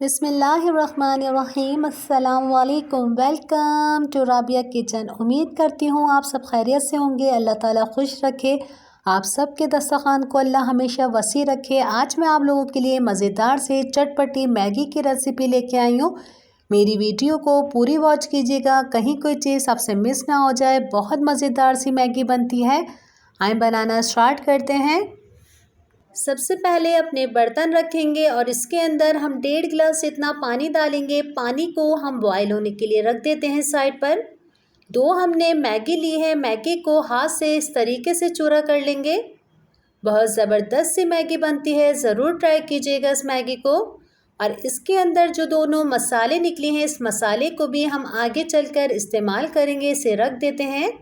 बिस्मिल्लाहिर्रहमानिर्रहीम। अस्सलाम वालेकुम। Welcome to Rabia kitchen. उम्मीद करती हूँ आप सब खैरियत से होंगे। अल्लाह ताला खुश रखे आप सब के दस्तरखान को, अल्लाह हमेशा वसी रखे। आज मैं आप लोगों के लिए मज़ेदार से चटपटी मैगी की रेसिपी लेके आई हूँ। मेरी वीडियो को पूरी वॉच कीजिएगा, कहीं कोई चीज़ आपसे मिस ना हो जाए। बहुत मज़ेदार सी मैगी बनती है। आइए बनाना स्टार्ट करते हैं। सबसे पहले अपने बर्तन रखेंगे और इसके अंदर हम 1.5 गिलास इतना पानी डालेंगे। पानी को हम बॉयल होने के लिए रख देते हैं साइड पर। 2 हमने मैगी ली है, मैगी को हाथ से इस तरीके से चूरा कर लेंगे। बहुत ज़बरदस्त सी मैगी बनती है, ज़रूर ट्राई कीजिएगा इस मैगी को। और इसके अंदर जो दोनों मसाले निकले हैं, इस मसाले को भी हम आगे चलकर इस्तेमाल करेंगे। इसे रख देते हैं।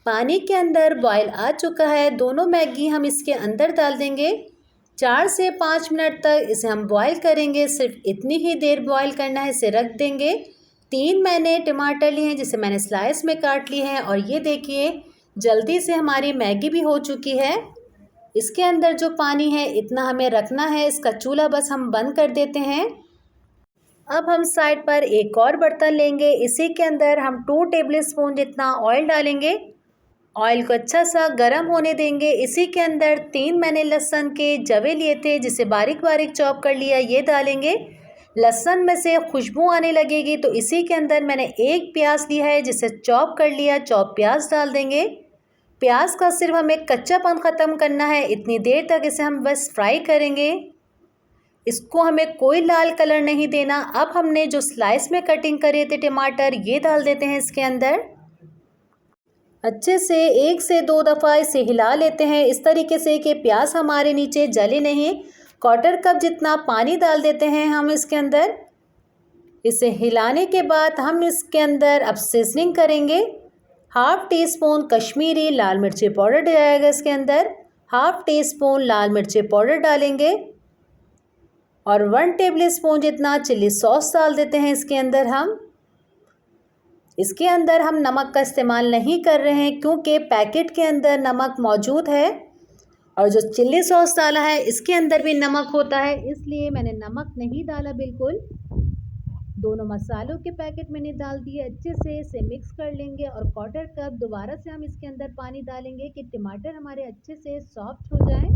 पानी के अंदर बॉयल आ चुका है, दोनों मैगी हम इसके अंदर डाल देंगे। 4 से 5 मिनट तक इसे हम बॉयल करेंगे, सिर्फ इतनी ही देर बॉयल करना है। इसे रख देंगे। 3 मैंने टमाटर लिए हैं, जिसे मैंने स्लाइस में काट लिए हैं। और ये देखिए जल्दी से हमारी मैगी भी हो चुकी है। इसके अंदर जो पानी है इतना हमें रखना है। इसका चूल्हा बस हम बंद कर देते हैं। अब हम साइड पर एक और बर्तन लेंगे। इसी के अंदर हम 2 टेबल स्पून जितना ऑयल डालेंगे। ऑयल को अच्छा सा गर्म होने देंगे। इसी के अंदर 3 मैंने लहसुन के जवे लिए थे, जिसे बारीक बारीक चॉप कर लिया, ये डालेंगे। लहसुन में से खुशबू आने लगेगी तो इसी के अंदर मैंने 1 प्याज लिया है, जिसे चॉप कर लिया। चॉप प्याज डाल देंगे। प्याज का सिर्फ हमें कच्चापन ख़त्म करना है, इतनी देर तक इसे हम बस फ्राई करेंगे। इसको हमें कोई लाल कलर नहीं देना। अब हमने जो स्लाइस में कटिंग करे थे टमाटर, ये डाल देते हैं इसके अंदर। अच्छे से 1 से 2 दफ़ा इसे हिला लेते हैं, इस तरीके से कि प्याज हमारे नीचे जले नहीं। 1/4 कप जितना पानी डाल देते हैं हम इसके अंदर। इसे हिलाने के बाद हम इसके अंदर अब सीजनिंग करेंगे। 1/2 टीस्पून कश्मीरी लाल मिर्ची पाउडर डालेगा इसके अंदर। 1/2 टीस्पून लाल मिर्ची पाउडर डालेंगे और 1 टेबल स्पून जितना चिल्ली सॉस डाल देते हैं इसके अंदर हम। इसके अंदर हम नमक का इस्तेमाल नहीं कर रहे हैं, क्योंकि पैकेट के अंदर नमक मौजूद है और जो चिल्ली सॉस डाला है इसके अंदर भी नमक होता है, इसलिए मैंने नमक नहीं डाला बिल्कुल। दोनों मसालों के पैकेट मैंने डाल दिए। अच्छे से इसे मिक्स कर लेंगे और 1/4 कप दोबारा से हम इसके अंदर पानी डालेंगे कि टमाटर हमारे अच्छे से सॉफ्ट हो जाए।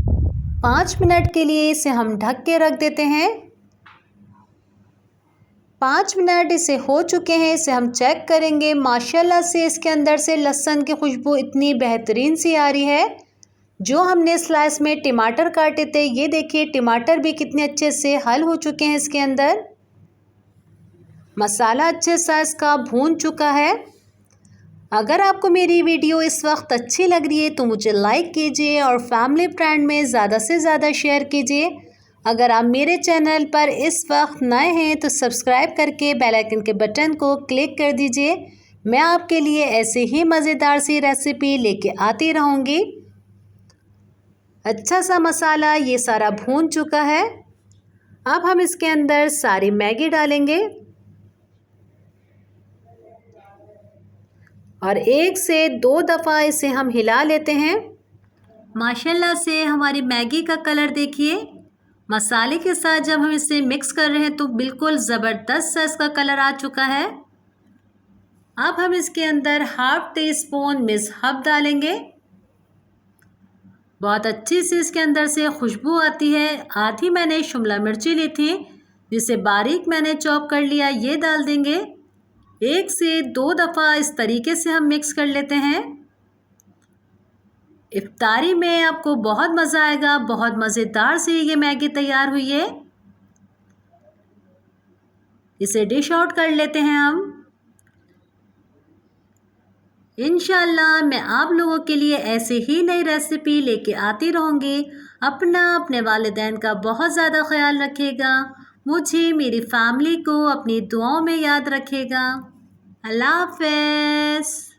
5 मिनट के लिए इसे हम ढक के रख देते हैं। 5 मिनट इसे हो चुके हैं। इसे हम चेक करेंगे। माशाल्लाह से इसके अंदर से लहसुन की खुशबू इतनी बेहतरीन सी आ रही है। जो हमने स्लाइस में टमाटर काटे थे, ये देखिए टमाटर भी कितने अच्छे से हल हो चुके हैं इसके अंदर। मसाला अच्छे से इसका भून चुका है। अगर आपको मेरी वीडियो इस वक्त अच्छी लग रही है तो मुझे लाइक कीजिए और फैमिली फ्रेंड में ज़्यादा से ज़्यादा शेयर कीजिए। अगर आप मेरे चैनल पर इस वक्त नए हैं तो सब्सक्राइब करके बेल आइकन के बटन को क्लिक कर दीजिए। मैं आपके लिए ऐसे ही मज़ेदार सी रेसिपी लेके आती रहूँगी। अच्छा सा मसाला ये सारा भून चुका है। अब हम इसके अंदर सारी मैगी डालेंगे और 1 से 2 दफ़ा इसे हम हिला लेते हैं। माशाल्लाह से हमारी मैगी का कलर देखिए। मसाले के साथ जब हम इसे मिक्स कर रहे हैं तो बिल्कुल ज़बरदस्त सा इसका कलर आ चुका है। अब हम इसके अंदर 1/2 टीस्पून मिर्च डालेंगे। बहुत अच्छी सी इसके अंदर से खुशबू आती है। आधी मैंने शिमला मिर्ची ली थी, जिसे बारीक मैंने चॉप कर लिया, ये डाल देंगे। 1 से 2 दफ़ा इस तरीके से हम मिक्स कर लेते हैं। इफ्तारी में आपको बहुत मज़ा आएगा। बहुत मज़ेदार से ये मैगी तैयार हुई है। इसे डिश आउट कर लेते हैं हम। इंशाल्लाह मैं आप लोगों के लिए ऐसे ही नई रेसिपी लेके आती रहूँगी। अपने वालिदैन का बहुत ज़्यादा ख्याल रखिएगा। मुझे, मेरी फैमिली को अपनी दुआओं में याद रखिएगा। अल्लाह हाफ़िज़।